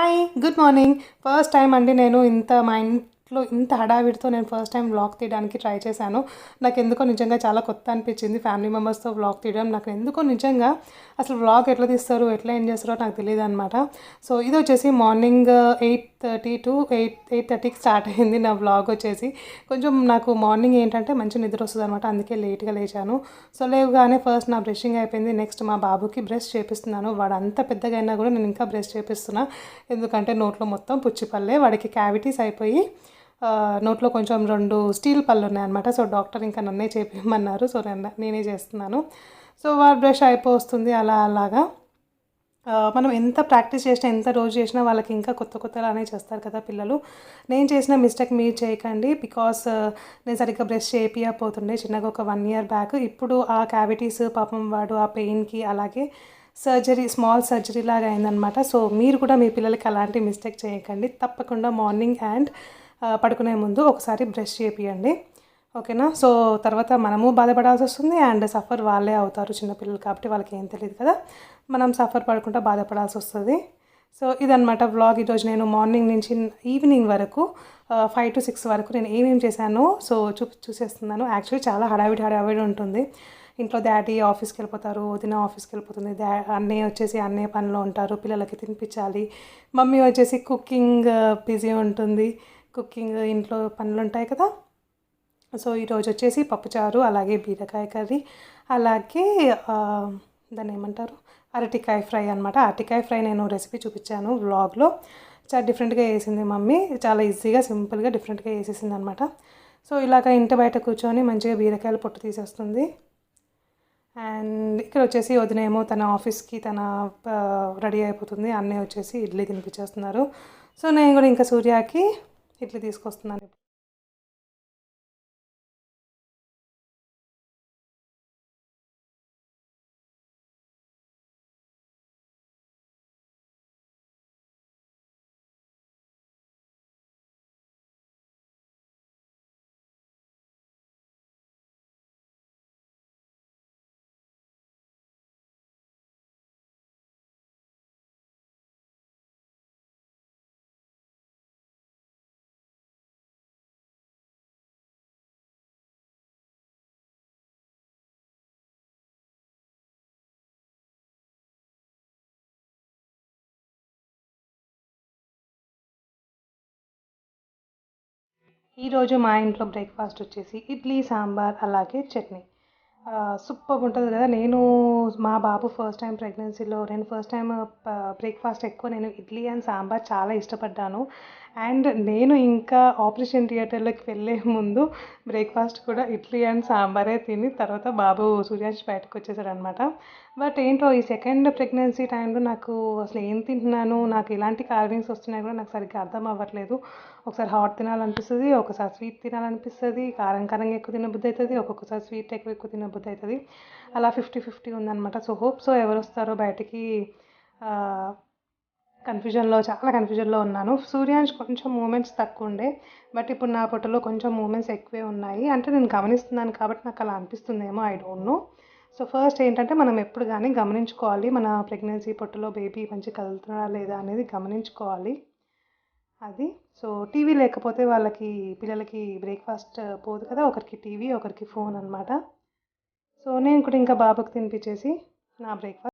Hi! Good morning. First time అండి నేను మా ఇంట్లో ఇంత హడావిడితో నేను ఫస్ట్ టైమ్ వ్లాగ్ తీయడానికి ట్రై చేశాను. నాకెందుకో నిజంగా చాలా కొత్త అనిపించింది ఫ్యామిలీ మెంబర్స్‌తో వ్లాగ్ తీయడం. నాకెందుకో నిజంగా అసలు వ్లాగ్ ఎట్లా తీస్తారు, ఎట్లా ఏం చేస్తారో నాకు తెలీదనమాట. సో ఇదొచ్చేసి మార్నింగ్ 8:30 టు 8:30కి స్టార్ట్ అయింది నా వ్లాగ్ వచ్చేసి. కొంచెం నాకు మార్నింగ్ ఏంటంటే మంచి నిద్ర వస్తదనమాట. అందుకే లేట్‌గా లేచాను. సో లేవగానే ఫస్ట్ నా బ్రషింగ్ అయిపోయింది. నెక్స్ట్ మా బాబుకి బ్రష్ చేపిస్తున్నాను. వాడు అంత పెద్దగా అయినా కూడా నేను ఇంకా బ్రష్ చేపిస్తున్నా. ఎందుకంటే నోట్లో మొత్తం పుచ్చి పళ్ళే. వాడికి క్యావిటీస్ అయిపోయి నోట్లో కొంచెం 2 స్టీల్ పళ్ళు ఉన్నాయన్నమాట. సో డాక్టర్ ఇంకా నన్నే చేపియమన్నారు. సో నేనే చేస్తున్నాను. సో వాడు బ్రష్ అయిపోతుంది అలా అలాగా. మనం ఎంత ప్రాక్టీస్ చేసినా, ఎంత రోజు చేసినా వాళ్ళకి ఇంకా కొత్త కొత్తలానే చేస్తారు కదా పిల్లలు. నేను చేసిన మిస్టేక్ మీరు చేయకండి. బికాస్ నేను సరిగ్గా బ్రష్ చేపియకపోతుండే చిన్నగా ఒక 1 ఇయర్ బ్యాక్. ఇప్పుడు ఆ క్యావిటీస్ పాపం వాడు ఆ పెయిన్‌కి అలాగే స్మాల్ సర్జరీ లాగా అయిందనమాట. సో మీరు కూడా మీ పిల్లలకి అలాంటి మిస్టేక్ చేయకండి. తప్పకుండా మార్నింగ్ అండ్ పడుకునే ముందు ఒకసారి బ్రష్ చేపియండి. ఓకేనా? సో తర్వాత మనము బాధపడాల్సొస్తుంది అండ్ సఫర్ వాళ్ళే అవుతారు చిన్నపిల్లలు కాబట్టి వాళ్ళకేం తెలీదు కదా! మనం సఫర్ పడకుండా బాధపడాల్సొస్తది. సో ఇదనమాట వ్లాగ్. ఈరోజు నేను మార్నింగ్ నుంచి ఈవినింగ్ వరకు 5-6 వరకు నేను ఏమేమి చేశానో సో చూసేస్తున్నాను. యాక్చువల్లీ చాలా హడావిడి ఉంటుంది. ఇంట్లో డ్యాడీ ఆఫీస్‌కెళ్ళిపోతారు, వదిన ఆఫీస్‌కెళ్ళిపోతుంది, అన్నయ్య వచ్చేసి అన్నయ్య పనిలో ఉంటారు, పిల్లలకి తినిపించాలి. మమ్మీ వచ్చేసి కుకింగ్ బిజీ ఉంటుంది. కుకింగ్ ఇంట్లో పనులుంటాయి కదా! సో ఈరోజు వచ్చేసి పప్పుచారు, అలాగే బీరకాయ కర్రీ, అలాగే దాన్నేమంటారు అరటికాయ ఫ్రై అనమాట. అరటికాయ ఫ్రై నేను రెసిపీ చూపించాను వ్లాగ్‌లో. చాలా డిఫరెంట్‌గా చేసింది మమ్మీ. చాలా ఈజీగా, సింపుల్‌గా, డిఫరెంట్‌గా చేసేసిందనమాట. సో ఇలాగ ఇంటి బయట కూర్చొని మంచిగా బీరకాయలు పొట్టు తీసేస్తుంది. అండ్ ఇక్కడ వచ్చేసి వదినేమో తన ఆఫీస్‌కి రెడీ అయిపోతుంది. అన్నయ్య వచ్చేసి ఇడ్లీ తినిపించేస్తున్నారు. సో నేను కూడా ఇంకా సూర్యకి ఇడ్లీ తీసుకొస్తున్నాను. ఈరోజు మా ఇంట్లో బ్రేక్ఫాస్ట్ వచ్చేసి ఇడ్లీ, సాంబార్, అలాగే చట్నీ. సూపర్‌గా ఉంటుంది కదా! మా బాబు ఫస్ట్ టైం ప్రెగ్నెన్సీలో నేను ఫస్ట్ టైం బ్రేక్ఫాస్ట్ ఎక్కువ నేను ఇడ్లీ అండ్ సాంబార్ చాలా ఇష్టపడ్డాను. అండ్ నేను ఇంకా ఆపరేషన్ థియేటర్‌లోకి వెళ్ళే ముందు బ్రేక్ఫాస్ట్ కూడా ఇడ్లీ అండ్ సాంబారే తిని తర్వాత బాబు సూర్యాష్ బయటకొచ్చేసాడనమాట. బట్ ఏంటో ఈ సెకండ్ ప్రెగ్నెన్సీ టైంలో నాకు అసలు ఏం తింటున్నాను, నాకు ఎలాంటి క్రావింగ్స్ వస్తున్నాయో కూడా నాకు సరిగ్గా అర్థం అవ్వట్లేదు. ఒకసారి హాట్ తినాలనిపిస్తది, ఒకసారి స్వీట్ తినాలనిపిస్తది, కారం కారంగా ఎక్కువ తినబుద్ధి అవుతది, ఒక్కొక్కసారి స్వీట్ ఎక్కువ తినబుద్ధి అవుతది. అలా 50-50 ఉందనమాట. సో హోప్ ఎవరొస్తారో బయటికి. ఆహ్, చాలా కన్‌ఫ్యూజన్‌లో ఉన్నాను. సూర్యాన్ష్ కొంచెం మూవ్‌మెంట్స్ తక్కువుండే. బట్ ఇప్పుడు నా పొట్టలో కొంచెం మూవ్‌మెంట్స్ ఎక్కువే ఉన్నాయి. అంటే నేను గమనిస్తున్నాను కాబట్టి నాకు అలా అనిపిస్తుందేమో, I don't know. So first ఏంటంటే మనం ఎప్పుడు గాని గమనించుకోవాలి. మన ప్రెగ్నెన్సీ పొట్టలో బేబీ మంచిగా కదులుతున్నాడా లేదా అనేది గమనించుకోవాలి. అది. సో టీవీ లేకపోతే పిల్లలకి బ్రేక్‌ఫాస్ట్ పోదు కదా! ఒకరికి టీవీ, ఒకరికి ఫోన్ అనమాట. సో నేను కూడా ఇంకా బాబుకి తినిపించేసి నా బ్రేక్‌ఫాస్ట్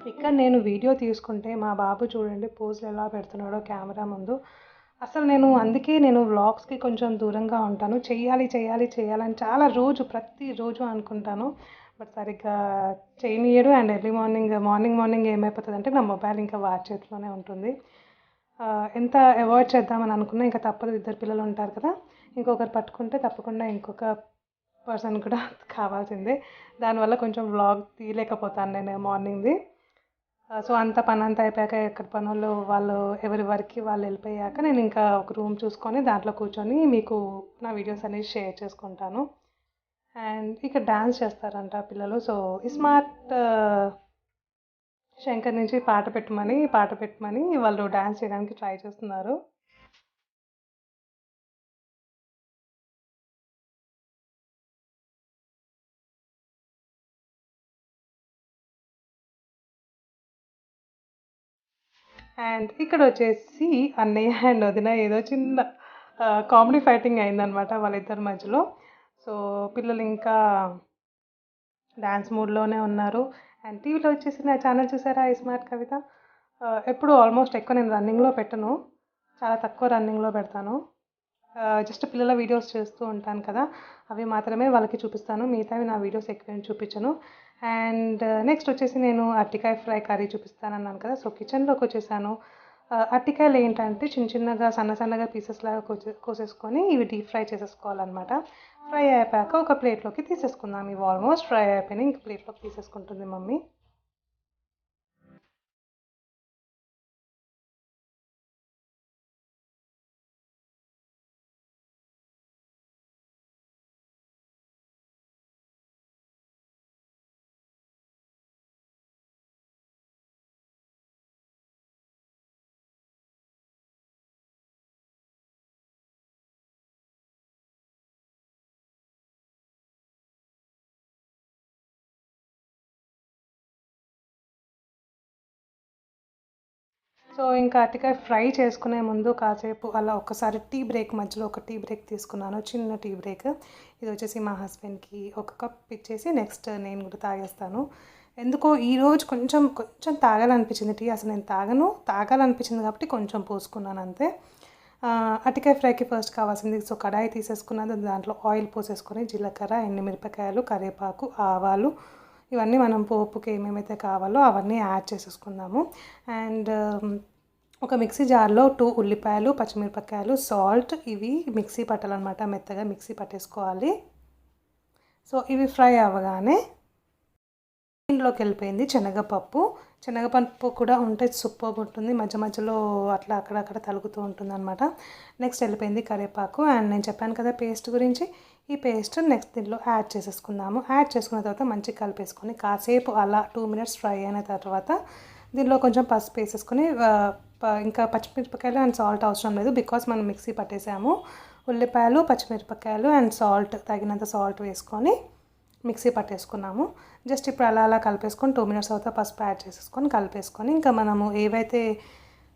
ఇక్కడ నేను వీడియో తీసుకుంటే మా బాబు చూడండి పోజులు ఎలా పెడుతున్నాడో కెమెరా ముందు. అసలు అందుకే నేను వ్లాగ్స్‌కి కొంచెం దూరంగా ఉంటాను. చెయ్యాలని చాలా ప్రతిరోజు అనుకుంటాను. బట్ సరిగ్గా చేయనీయడు. అండ్ ఎర్లీ మార్నింగ్ ఏమైపోతదంటే నా మొబైల్ ఇంకా వాడి చేతిలోనే ఉంటుంది. ఎంత అవాయిడ్ చేద్దామని అనుకున్నా ఇంకా తప్పదు. ఇద్దరు పిల్లలు ఉంటారు కదా! ఇంకొకరు పట్టుకుంటే తప్పకుండా ఇంకొక పర్సన్ కూడా కావాల్సిందే. దానివల్ల కొంచెం వ్లాగ్ తీయలేకపోతాను నేను మార్నింగ్‌ది. సో అంత పనంతా అయిపోయాక ఎక్కడ పనోళ్ళు వాళ్ళు ఎవరి వర్క్‌కి వాళ్ళు వెళ్ళిపోయాక నేను ఇంకా ఒక రూమ్ చూసుకొని దాంట్లో కూర్చొని మీకు నా వీడియోస్ అనేవి షేర్ చేసుకుంటాను. అండ్ ఇక్కడ డాన్స్ చేస్తారంట పిల్లలు. సో స్మార్ట్ శంకర్ నుంచి పాట పెట్టమని వాళ్ళు డాన్స్ చేయడానికి ట్రై చేస్తున్నారు. అండ్ ఇక్కడ వచ్చేసి అన్నయ్య అండ్ వదిన ఏదో చిన్న కామెడీ ఫైటింగ్ అయిందనమాట వాళ్ళిద్దరి మధ్యలో. సో పిల్లలు ఇంకా డాన్స్ మూడ్లోనే ఉన్నారు. అండ్ టీవీలో వచ్చేసి నా ఛానల్ చూసారా స్మార్ట్ కవిత. ఎప్పుడు ఆల్మోస్ట్ ఎక్కువ నేను రన్నింగ్లో పెట్టను, చాలా తక్కువ రన్నింగ్లో పెడతాను. జస్ట్ పిల్లల వీడియోస్ చేస్తూ ఉంటాను కదా, అవి మాత్రమే వాళ్ళకి చూపిస్తాను. మిగతావి నా వీడియోస్ ఎక్కువ ఏం చూపించను. అండ్ నెక్స్ట్ వచ్చేసి నేను అరటికాయ ఫ్రై కర్రీ చూపిస్తానన్నాను కదా. సో కిచెన్లోకి వచ్చేసాను. అరటికాయలు ఏంటంటే చిన్నగా సన్నగా పీసెస్ లాగా కోసేసుకొని ఇవి డీప్ ఫ్రై చేసేసుకోవాలన్నమాట. ఫ్రై అయిపోయాక ఒక ప్లేట్లోకి తీసేసుకుందాం. ఇవి ఆల్మోస్ట్ ఫ్రై అయిపోయినాయి. ఇంక ప్లేట్లోకి తీసేసుకుంటుంది మమ్మీ. సో ఇంకా అరటికాయ ఫ్రై చేసుకునే ముందు కాసేపు అలా ఒకసారి మధ్యలో ఒక టీ బ్రేక్ తీసుకున్నాను, చిన్న టీ బ్రేక్. ఇది వచ్చేసి మా హస్బెండ్కి ఒక కప్ ఇచ్చేసి నెక్స్ట్ నేను కూడా తాగేస్తాను. ఎందుకో ఈరోజు కొంచెం తాగాలనిపించింది టీ. అసలు నేను తాగాలనిపించింది కాబట్టి కొంచెం పోసుకున్నాను అంతే. అరటికాయ ఫ్రైకి ఫస్ట్ కావాల్సింది సో కడాయి తీసేసుకున్నది, దాంట్లో ఆయిల్ పోసేసుకొని జీలకర్ర, ఎండుమిరపకాయలు, కరివేపాకు, ఆవాలు ఇవన్నీ మనం పోపుకి ఏమేమైతే కావాలో అవన్నీ యాడ్ చేసేసుకుందాము. అండ్ ఒక మిక్సీ జార్లో 2 ఉల్లిపాయలు, పచ్చిమిరపకాయలు, సాల్ట్ ఇవి మిక్సీ పట్టాలన్నమాట, మెత్తగా మిక్సీ పట్టేసుకోవాలి. సో ఇవి ఫ్రై అవ్వగానే ఇంట్లోకి వెళ్ళిపోయింది శనగపప్పు కూడా ఉంటే సూపర్ ఉంటుంది. మధ్యలో అట్లా అక్కడక్కడ తలుగుతూ ఉంటుంది అనమాట. నెక్స్ట్ వెళ్ళిపోయింది కరివేపాకు. అండ్ నేను చెప్పాను కదా పేస్ట్ గురించి, ఈ పేస్ట్ నెక్స్ట్ దీంట్లో యాడ్ చేసేసుకుందాము. యాడ్ చేసుకున్న తర్వాత మంచిగా కలిపేసుకొని కాసేపు అలా 2 మినిట్స్ ఫ్రై అయిన తర్వాత దీంట్లో కొంచెం పసుపు వేసేసుకొని ఇంకా పచ్చిమిరపకాయలు అండ్ సాల్ట్ అవసరం లేదు, బికాస్ మనం మిక్సీ పట్టేసాము. ఉల్లిపాయలు, పచ్చిమిరపకాయలు అండ్ సాల్ట్ తగినంత సాల్ట్ వేసుకొని మిక్సీ పట్టేసుకున్నాము. జస్ట్ ఇప్పుడు అలా కలిపేసుకొని 2 మినిట్స్ తర్వాత పసుపు యాడ్ చేసేసుకొని కలిపేసుకొని ఇంకా మనము ఏవైతే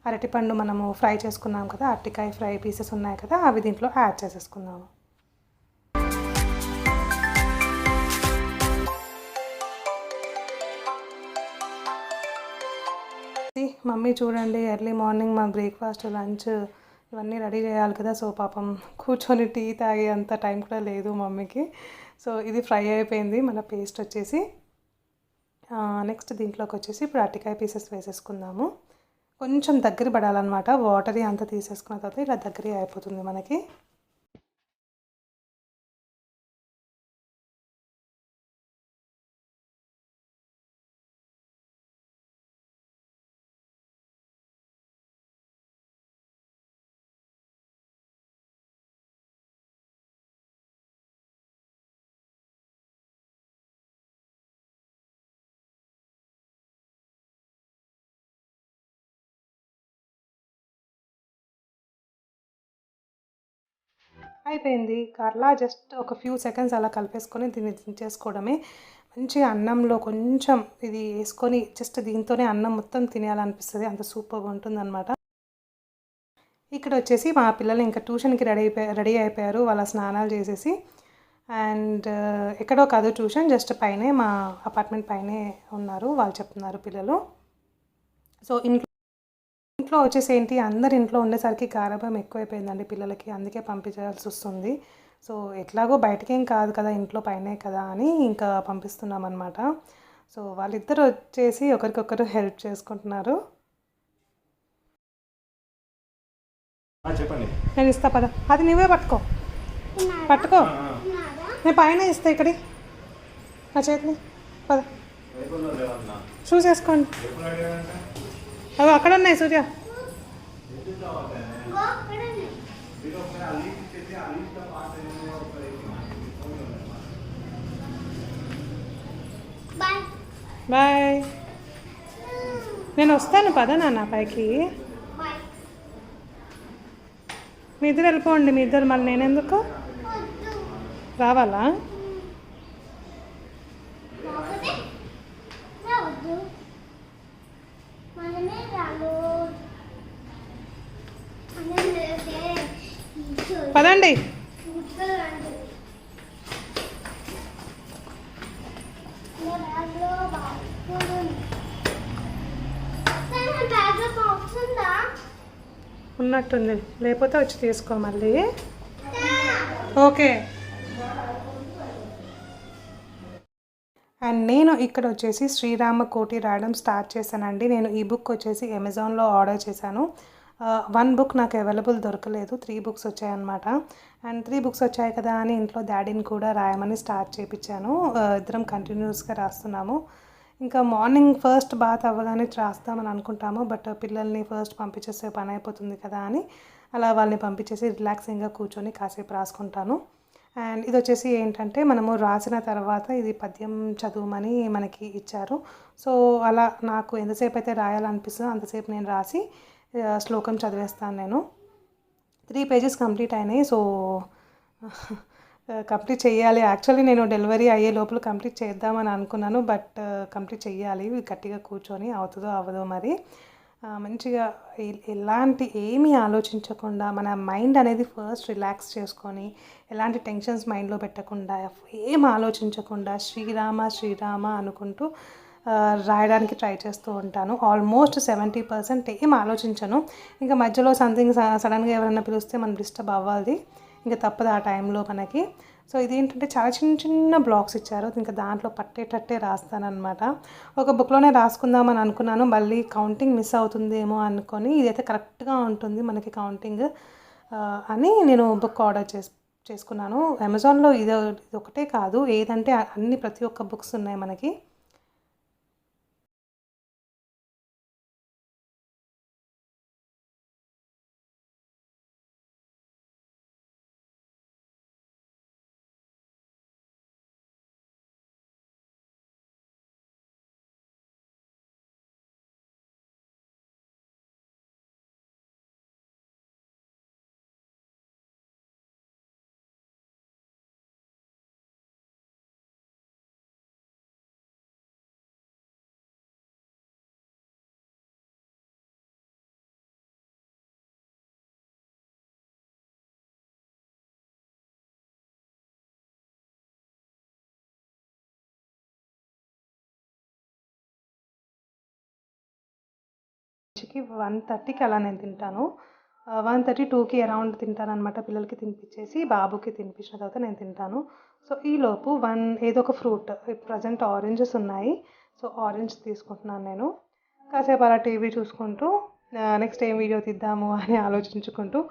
అరటిపండు మనము ఫ్రై చేసుకున్నాం కదా, అరటికాయ ఫ్రై పీసెస్ ఉన్నాయి కదా, అవి దీంట్లో యాడ్ చేసేసుకుందాము. మమ్మీ చూడండి ఎర్లీ మార్నింగ్ మా బ్రేక్ఫాస్ట్, లంచ్ ఇవన్నీ రెడీ చేయాలి కదా. సో పాపం కూర్చొని టీ తాగే అంత టైం కూడా లేదు మమ్మీకి. సో ఇది ఫ్రై అయిపోయింది మన పేస్ట్ వచ్చేసి. నెక్స్ట్ దీంట్లోకి వచ్చేసి ఇప్పుడు అరటికాయ పీసెస్ వేసేసుకుందాము. కొంచెం దగ్గర పడాలన్నమాట, వాటరీ అంతా తీసేసుకున్న తర్వాత ఇలా దగ్గర అయిపోతుంది మనకి. అయిపోయింది. అలా జస్ట్ ఒక ఫ్యూ సెకండ్స్ అలా కలిపేసుకొని దీన్ని దించేసుకోవడమే. మంచిగా అన్నంలో కొంచెం ఇది వేసుకొని జస్ట్ దీంతోనే అన్నం మొత్తం తినేయాలనిపిస్తుంది, అంత సూపర్గా ఉంటుందన్నమాట. ఇక్కడ వచ్చేసి మా పిల్లలు ఇంకా ట్యూషన్కి రెడీ అయిపోయారు, వాళ్ళ స్నానాలు చేసేసి. అండ్ ఎక్కడో కాదు ట్యూషన్, జస్ట్ పైనే మా అపార్ట్మెంట్ పైనే ఉన్నారు, వాళ్ళు చెప్తున్నారు పిల్లలు. సో ఇంట్లో వచ్చేసి ఏంటి, అందరి ఇంట్లో ఉండేసరికి గారాబం ఎక్కువైపోయిందండి పిల్లలకి, అందుకే పంపించాల్సి వస్తుంది. సో ఎట్లాగో బయటకేం కాదు కదా, ఇంట్లో పైనే కదా అని ఇంకా పంపిస్తున్నాం అనమాట. సో వాళ్ళిద్దరు వచ్చేసి ఒకరికొకరు హెల్ప్ చేసుకుంటున్నారు. చెప్పండి. నేను ఇస్తా పద, అది నువ్వే పట్టుకో పట్టుకో, నేను పైన ఇస్తా ఇక్కడి నా చేతిని. పద షూస్ వేసుకోండి, అవి అక్కడ ఉన్నాయి సూర్య. బాయ్, నేను వస్తాను పద నాన్న పైకి. మీ ఇద్దరు వెళ్ళిపోండి, మీ ఇద్దరు, మళ్ళీ నేను ఎందుకు రావాలా? పదండి. ఉన్నట్టుంది, లేకపోతే వచ్చి తీసుకో మళ్ళీ. ఓకే. అండ్ నేను ఇక్కడ వచ్చేసి శ్రీరామ కోటి రాయడం స్టార్ట్ చేశానండి. నేను ఈ బుక్ వచ్చేసి అమెజాన్లో ఆర్డర్ చేశాను. 1 బుక్ నాకు అవైలబుల్ దొరకలేదు, 3 బుక్స్ వచ్చాయన్నమాట. అండ్ 3 బుక్స్ వచ్చాయి కదా అని ఇంట్లో డాడీని కూడా రాయమని స్టార్ట్ చేయించాను. ఇద్దరం కంటిన్యూస్గా రాస్తున్నాము. ఇంకా మార్నింగ్ ఫస్ట్ బాత్ అవ్వగానే రాస్తామని అనుకుంటాము, బట్ పిల్లల్ని ఫస్ట్ పంపించేస్తే పని అయిపోతుంది కదా అని అలా వాళ్ళని పంపించేసి రిలాక్సింగ్గా కూర్చొని కాసేపు రాసుకుంటాను. అండ్ ఇది వచ్చేసి ఏంటంటే, మనము రాసిన తర్వాత ఇది పద్యం చదువుమని మనకి ఇచ్చారు. సో అలా నాకు ఎంతసేపు అయితే రాయాలనిపిస్తుందో అంతసేపు నేను రాసి శ్లోకం చదివేస్తాను. నేను 3 పేజెస్ కంప్లీట్ అయినాయి. సో కంప్లీట్ చేయాలి. యాక్చువల్లీ నేను డెలివరీ అయ్యే లోపల కంప్లీట్ చేద్దామని అనుకున్నాను, బట్ కంప్లీట్ చేయాలి గట్టిగా కూర్చొని. అవుతుందో అవ్వదో మరి. మంచిగా ఎలాంటి ఏమీ ఆలోచించకుండా మన మైండ్ అనేది ఫస్ట్ రిలాక్స్ చేసుకొని, ఎలాంటి టెన్షన్స్ మైండ్లో పెట్టకుండా, ఏం ఆలోచించకుండా శ్రీరామ శ్రీరామ అనుకుంటూ రాయడానికి ట్రై చేస్తూ ఉంటాను. ఆల్మోస్ట్ 70% ఏం ఆలోచించను. ఇంకా మధ్యలో సంథింగ్ సడన్గా ఎవరైనా పిలిస్తే మనం డిస్టర్బ్ అవ్వాలి, ఇంకా తప్పదు ఆ టైంలో మనకి. సో ఇదేంటంటే చాలా చిన్న చిన్న బ్లాక్స్ ఇచ్చారు, ఇంకా దాంట్లో పట్టేటట్టే రాస్తానన్నమాట. ఒక బుక్లోనే రాసుకుందామని అనుకున్నాను, మళ్ళీ కౌంటింగ్ మిస్ అవుతుందేమో అనుకొని ఇదైతే కరెక్ట్గా ఉంటుంది మనకి కౌంటింగ్ అని నేను బుక్ ఆర్డర్ చేసుకున్నాను అమెజాన్లో. ఇది ఒకటే కాదు, ఏదంటే అన్ని ప్రతి ఒక్క బుక్స్ ఉన్నాయి మనకి. లంచ్కి 1:30కి అలా నేను తింటాను. 1:30, 2కి అరౌండ్ తింటాను అనమాట. పిల్లలకి తినిపించేసి బాబుకి తినిపించిన తర్వాత నేను తింటాను. సో ఈలోపు ఏదో ఒక ఫ్రూట్, ప్రజెంట్ ఆరెంజెస్ ఉన్నాయి, సో ఆరెంజ్ తీసుకుంటున్నాను నేను. కాసేపు అలా టీవీ చూసుకుంటూ నెక్స్ట్ ఏం వీడియో తీద్దాము అని ఆలోచించుకుంటూ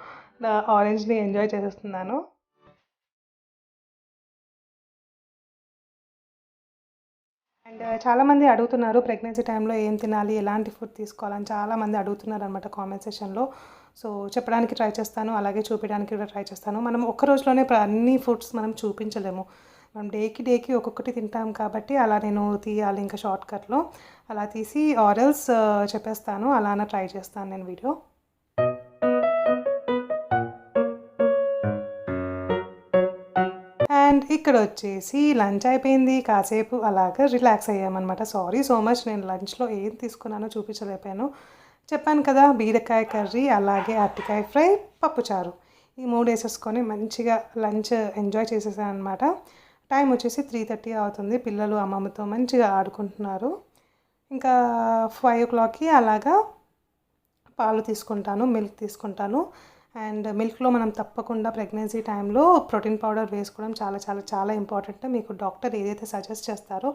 ఆరెంజ్ని ఎంజాయ్ చేసేస్తున్నాను. అండ్ చాలామంది అడుగుతున్నారు ప్రెగ్నెన్సీ టైంలో ఏం తినాలి, ఎలాంటి ఫుడ్ తీసుకోవాలని చాలామంది అడుగుతున్నారు అనమాట కామెంట్ సెషన్లో. సో చెప్పడానికి ట్రై చేస్తాను, అలాగే చూపించడానికి కూడా ట్రై చేస్తాను. మనం ఒక్క రోజులోనే అన్ని ఫుడ్స్ మనం చూపించలేము, మనం డేకి ఒక్కొక్కటి తింటాం కాబట్టి అలా నేను తీయాలి ఇంకా షార్ట్కట్లో. అలా తీసి ఆరల్స్ చెప్పేస్తాను, అలానే ట్రై చేస్తాను నేను వీడియో. అండ్ ఇక్కడ వచ్చేసి లంచ్ అయిపోయింది, కాసేపు అలాగా రిలాక్స్ అయ్యామన్నమాట. సారీ సో మచ్, నేను లంచ్లో ఏం తీసుకున్నానో చూపించలేకపోయాను. చెప్పాను కదా, బీరకాయ కర్రీ, అలాగే అరటికాయ ఫ్రై, పప్పుచారు, ఈ 3 వేసేసుకొని మంచిగా లంచ్ ఎంజాయ్ చేసేసాను అనమాట. టైం వచ్చేసి 3:30 అవుతుంది. పిల్లలు అమ్మమ్మతో మంచిగా ఆడుకుంటున్నారు. ఇంకా 5 o'clockకి అలాగా పాలు తీసుకుంటాను, మిల్క్ తీసుకుంటాను. అండ్ మిల్క్లో మనం తప్పకుండా ప్రెగ్నెన్సీ టైంలో ప్రోటీన్ పౌడర్ వేసుకోవడం చాలా చాలా చాలా ఇంపార్టెంట్. మీకు డాక్టర్ ఏదైతే సజెస్ట్ చేస్తారో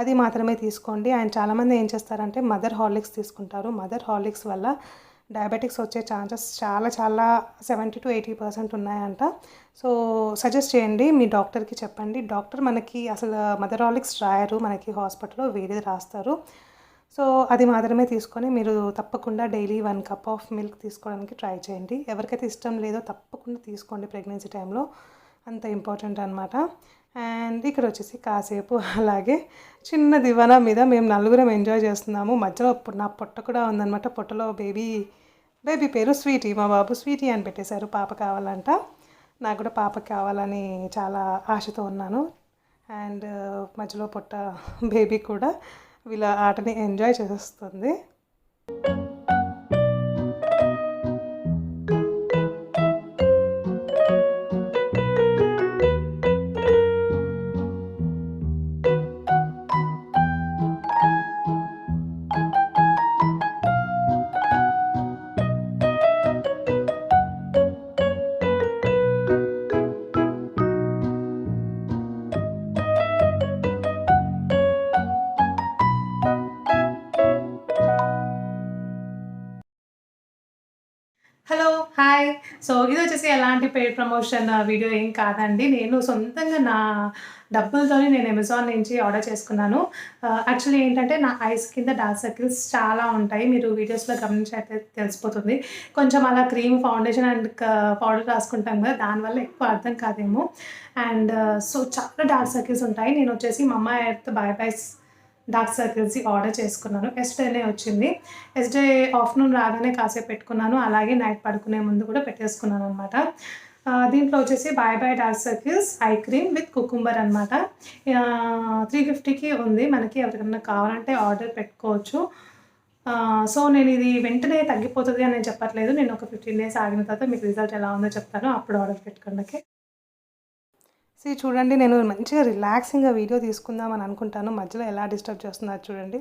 అది మాత్రమే తీసుకోండి. అండ్ చాలామంది ఏం చేస్తారంటే మదర్ హార్లిక్స్ తీసుకుంటారు. మదర్ హార్లిక్స్ వల్ల డయాబెటిక్స్ వచ్చే ఛాన్సెస్ చాలా చాలా 70-80% ఉన్నాయంట. సో సజెస్ట్ చేయండి, మీ డాక్టర్కి చెప్పండి. డాక్టర్ మనకి అసలు మదర్ హార్లిక్స్ రాయరు, మనకి హాస్పిటల్లో వేరేది రాస్తారు. సో అది మాత్రమే తీసుకొని మీరు తప్పకుండా డైలీ 1 కప్ ఆఫ్ మిల్క్ తీసుకోవడానికి ట్రై చేయండి. ఎవరికైతే ఇష్టం లేదో తప్పకుండా తీసుకోండి ప్రెగ్నెన్సీ టైంలో, అంత ఇంపార్టెంట్ అనమాట. అండ్ ఇక్కడ వచ్చేసి కాసేపు అలాగే చిన్న దివానా మీద మేము నలుగురం ఎంజాయ్ చేస్తున్నాము. మధ్యలో నా పొట్ట కూడా ఉందన్నమాట. పొట్టలో బేబీ పేరు స్వీటీ, మా బాబు స్వీటీ అని పెట్టేశారు. పాప కావాలంట. నాకు కూడా పాప కావాలని చాలా ఆశతో ఉన్నాను. అండ్ మధ్యలో పొట్ట బేబీ కూడా వీళ్ళ ఆటని ఎంజాయ్ చేస్తుంది. Hello, hi. సో ఇది వచ్చేసి ఎలాంటి పెయిడ్ ప్రమోషన్ వీడియో ఏం కాదండి. నేను సొంతంగా నా డబ్బులతోనే నేను అమెజాన్ నుంచి ఆర్డర్ చేసుకున్నాను. యాక్చువల్లీ ఏంటంటే నా ఐస్ కింద డార్క్ సర్కిల్స్ చాలా ఉంటాయి. మీరు వీడియోస్లో గమనించైతే తెలిసిపోతుంది. కొంచెం అలా క్రీమ్, ఫౌండేషన్ అండ్ పౌడర్ రాసుకుంటాం కదా, దానివల్ల ఎక్కువ అర్థం కాదేమో. అండ్ సో చాలా డార్క్ సర్కిల్స్ ఉంటాయి. నేను వచ్చేసి మమ్మా earth by dark circles order చేసుకున్నాను. ఎస్టర్డే వచ్చింది. ఎస్డే ఆఫ్టర్నూన్ రాగానే కాసేపు పెట్టుకున్నాను. అలాగే నైట్ పడుకునే ముందు కూడా పెట్టేసుకున్నాను అనమాట. దీంట్లో వచ్చేసి by dark circles ice cream with cucumber అనమాట. 350కి ఉంది. మనకి ఎవరికైనా కావాలంటే ఆర్డర్ పెట్టుకోవచ్చు. సో నేను ఇది వెంటనే తగ్గిపోతుంది అని నేను చెప్పట్లేదు. నేను ఒక 15 days ఆగిన తర్వాత మీకు రిజల్ట్ ఎలా ఉందో చెప్తాను. అప్పుడు ఆర్డర్ పెట్టుకోండి. చూడండి, నేను మంచిగా రిలాక్సింగ్గా వీడియో తీసుకుందామని అనుకుంటాను. మధ్యలో ఎలా డిస్టర్బ్ చేస్తున్నారు చూడండి.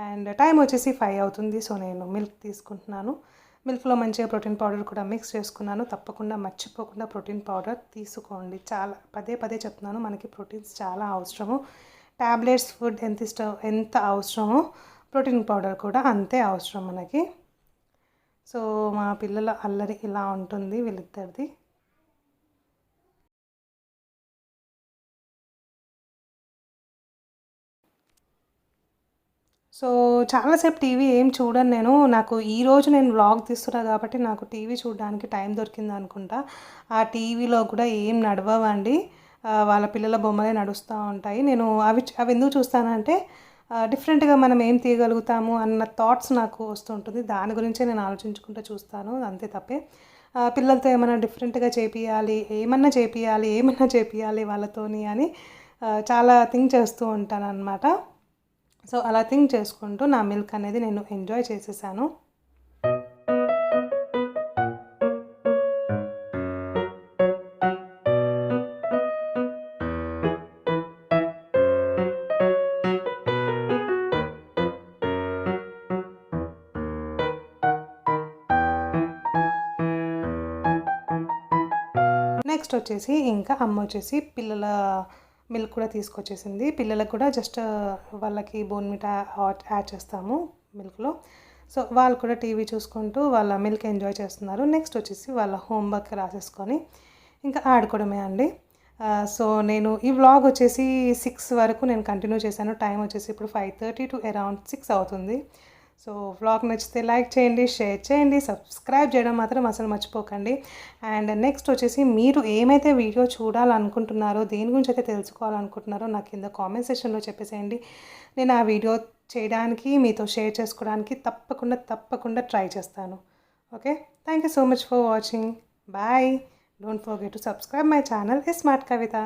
అండ్ టైం వచ్చేసి 5 అవుతుంది. సో నేను మిల్క్ తీసుకుంటున్నాను. మిల్క్లో మంచిగా ప్రోటీన్ పౌడర్ కూడా మిక్స్ చేసుకున్నాను. తప్పకుండా మర్చిపోకుండా ప్రోటీన్ పౌడర్ తీసుకోండి. చాలా పదే చెప్తున్నాను, మనకి ప్రోటీన్స్ చాలా అవసరము. ట్యాబ్లెట్స్, ఫుడ్ ఎంత అవసరమో ప్రోటీన్ పౌడర్ కూడా అంతే అవసరం మనకి. సో మా పిల్లల అల్లరి ఇలా ఉంటుంది వీళ్ళిద్దరిది. సో చాలాసేపు టీవీ ఏం చూడను నేను. నాకు ఈరోజు నేను వ్లాగ్ తీస్తున్నా కాబట్టి నాకు టీవీ చూడడానికి టైం దొరికింది అనుకుంటా. ఆ టీవీలో కూడా ఏం నడవవండి, వాళ్ళ పిల్లల బొమ్మలే నడుస్తూ ఉంటాయి. నేను అవి ఎందుకు చూస్తానంటే డిఫరెంట్గా మనం ఏం తీయగలుగుతాము అన్న థాట్స్ నాకు వస్తుంటుంది. దాని గురించే నేను ఆలోచించుకుంటూ చూస్తాను, అంతే తప్పే. పిల్లలతో ఏమైనా డిఫరెంట్గా ఏమన్నా చేపియాలి వాళ్ళతోని అని చాలా థింక్ చేస్తూ ఉంటాను అనమాట. సో అలా థింక్ చేసుకుంటూ నా మిల్క్ అనేది నేను ఎంజాయ్ చేసేసాను. నెక్స్ట్ వచ్చేసి ఇంకా అమ్మ వచ్చేసి పిల్లల మిల్క్ కూడా తీసుకొచ్చేసింది. పిల్లలకు కూడా జస్ట్ వాళ్ళకి బోన్విటా యాడ్ చేస్తాము మిల్క్లో. సో వాళ్ళు కూడా టీవీ చూసుకుంటూ వాళ్ళ మిల్క్ ఎంజాయ్ చేస్తున్నారు. నెక్స్ట్ వచ్చేసి వాళ్ళ హోంవర్క్ రాసేసుకొని ఇంకా ఆడుకోవడమే అండి. సో నేను ఈ వ్లాగ్ వచ్చేసి 6 వరకు నేను కంటిన్యూ చేశాను. టైం వచ్చేసి ఇప్పుడు 5:30 to around 6 అవుతుంది. సో వ్లాగ్ నచ్చితే లైక్ చేయండి, షేర్ చేయండి, సబ్స్క్రైబ్ చేయడం మాత్రం అసలు మర్చిపోకండి. అండ్ నెక్స్ట్ వచ్చేసి మీరు ఏమైతే వీడియో చూడాలనుకుంటున్నారో, దేని గురించి అయితే తెలుసుకోవాలనుకుంటున్నారో నాకు కింద కామెంట్ సెక్షన్లో చెప్పేసేయండి. నేను ఆ వీడియో చేయడానికి, మీతో షేర్ చేసుకోవడానికి తప్పకుండా ట్రై చేస్తాను. Okay, thank you so much for watching. Bye. Don't forget to subscribe my channel smart Kavitha.